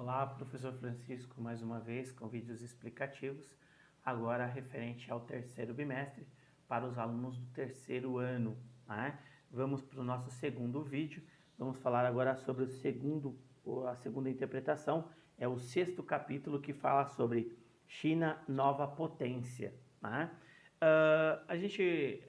Olá, professor Francisco, mais uma vez com vídeos explicativos, agora referente ao terceiro bimestre para os alunos do terceiro ano, né? Vamos para o nosso segundo vídeo, vamos falar agora sobre a segunda interpretação, é o sexto capítulo que fala sobre China, nova potência, né? A gente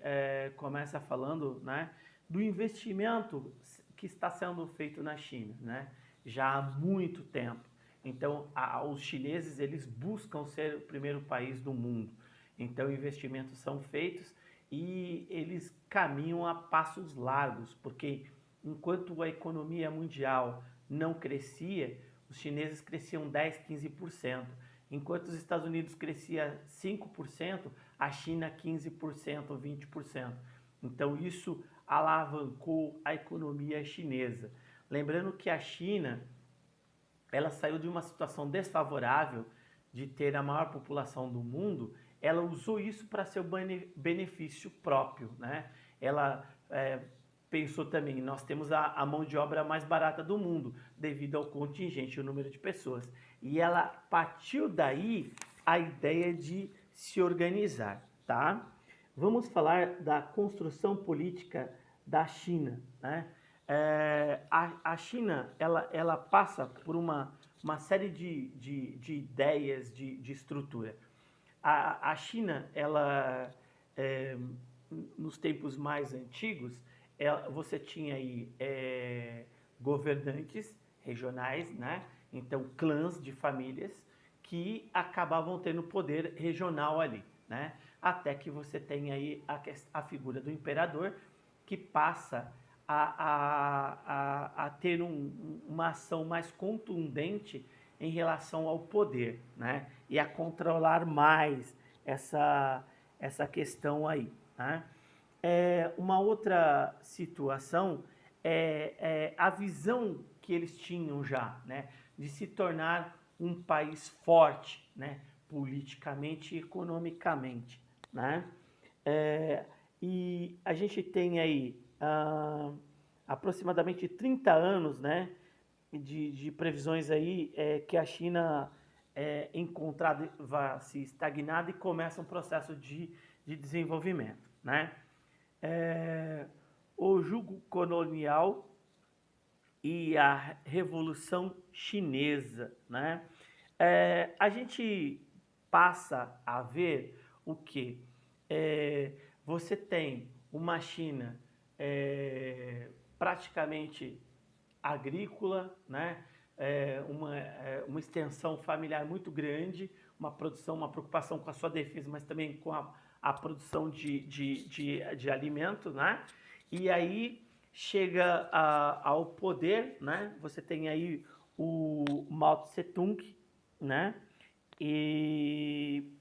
começa falando, né, do investimento que está sendo feito na China, né? Já há muito tempo. Então, os chineses, eles buscam ser o primeiro país do mundo. Então, investimentos são feitos e eles caminham a passos largos, porque enquanto a economia mundial não crescia, os chineses cresciam 10, 15%. Enquanto os Estados Unidos crescia 5%, a China 15%, 20%. Então, isso alavancou a economia chinesa. Lembrando que a China, ela saiu de uma situação desfavorável de ter a maior população do mundo, ela usou isso para seu benefício próprio, né? Ela pensou também, nós temos a mão de obra mais barata do mundo, devido ao contingente, o número de pessoas. E ela partiu daí a ideia de se organizar, tá? Vamos falar da construção política da China, né? A China, ela passa por uma série de ideias de estrutura. A China, ela, nos tempos mais antigos, você tinha aí governantes regionais, né? Então, clãs de famílias que acabavam tendo poder regional ali, né? Até que você tem aí a figura do imperador, que passa a ter uma ação mais contundente em relação ao poder, né? E a controlar mais essa questão aí, né? Uma outra situação é a visão que eles tinham já, né? De se tornar um país forte, né? Politicamente e economicamente, né? E a gente tem aí aproximadamente 30 anos, né, de previsões aí que a China vai se estagnada e começa um processo de desenvolvimento, né? O jugo colonial e a Revolução Chinesa, né? A gente passa a ver o que? Você tem uma China praticamente agrícola, né? Uma extensão familiar muito grande, uma produção, uma preocupação com a sua defesa, mas também com a produção de alimento, né? E aí chega ao poder, né? Você tem aí o Mao Tse Tung, né? E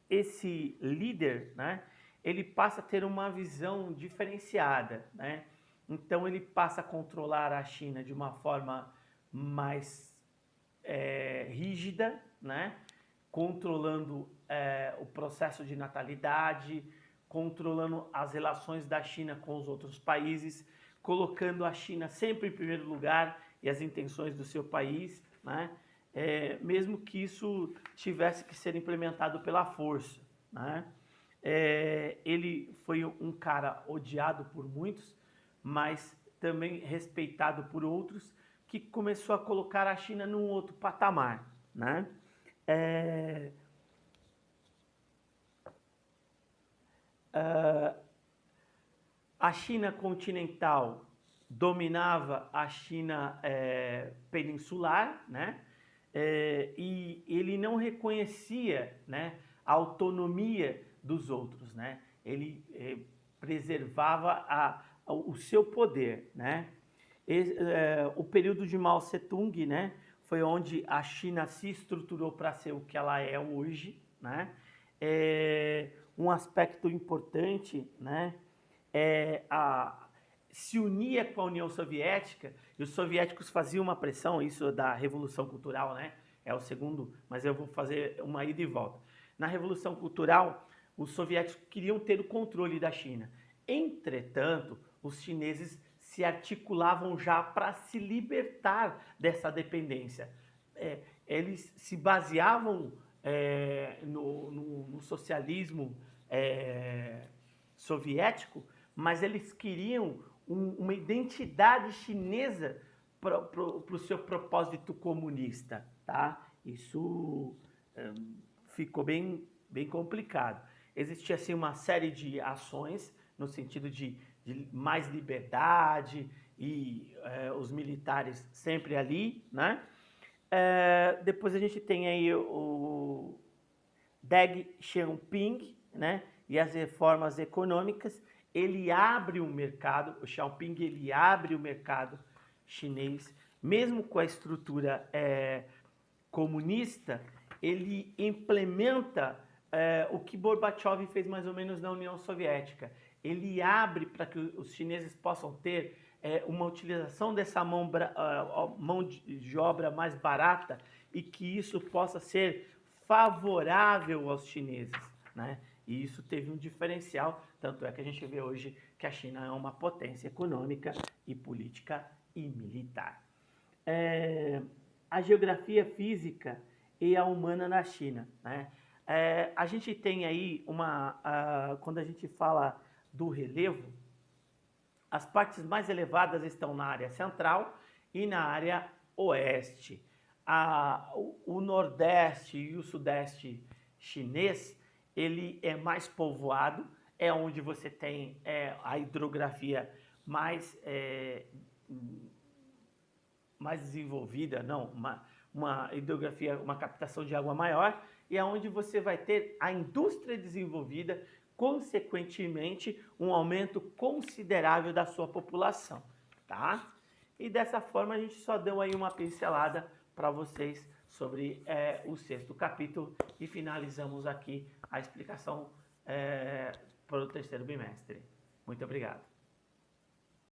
esse líder, né? Ele passa a ter uma visão diferenciada, né? Então ele passa a controlar a China de uma forma mais rígida, né? Controlando o processo de natalidade, controlando as relações da China com os outros países, colocando a China sempre em primeiro lugar e as intenções do seu país, né? Mesmo que isso tivesse que ser implementado pela força, né? Ele foi um cara odiado por muitos, mas também respeitado por outros, que começou a colocar a China num outro patamar, né? A China continental dominava a China peninsular, né? E ele não reconhecia, né, a autonomia dos outros, né? Ele preservava o seu poder, né? O período de Mao Tse-tung, né, foi onde a China se estruturou para ser o que ela é hoje, né? Um aspecto importante, né, se unia com a União Soviética, e os soviéticos faziam uma pressão, isso da Revolução Cultural, né? É o segundo, mas eu vou fazer uma ida e volta. Na Revolução Cultural, os soviéticos queriam ter o controle da China. Entretanto, os chineses se articulavam já para se libertar dessa dependência. Eles se baseavam no socialismo soviético, mas eles queriam uma identidade chinesa para o seu propósito comunista, tá? Isso ficou bem complicado. Existia assim uma série de ações no sentido de mais liberdade e os militares sempre ali, né? Depois a gente tem aí o Deng Xiaoping, né? E as reformas econômicas. Ele abre o mercado, o Xiaoping ele abre o mercado chinês, mesmo com a estrutura comunista, ele implementa o que Gorbachev fez mais ou menos na União Soviética. Ele abre para que os chineses possam ter uma utilização dessa mão de obra mais barata e que isso possa ser favorável aos chineses, né? E isso teve um diferencial, tanto é que a gente vê hoje que a China é uma potência econômica e política e militar. A geografia física e a humana na China, né? A gente tem aí quando a gente fala do relevo, as partes mais elevadas estão na área central e na área oeste. O nordeste e o sudeste chinês, ele é mais povoado, é onde você tem a hidrografia mais desenvolvida, não, uma hidrografia, uma captação de água maior, e é onde você vai ter a indústria desenvolvida, consequentemente, um aumento considerável da sua população, tá? E dessa forma a gente só deu aí uma pincelada para vocês sobre o 6º capítulo e finalizamos aqui a explicação para o 3º bimestre. Muito obrigado.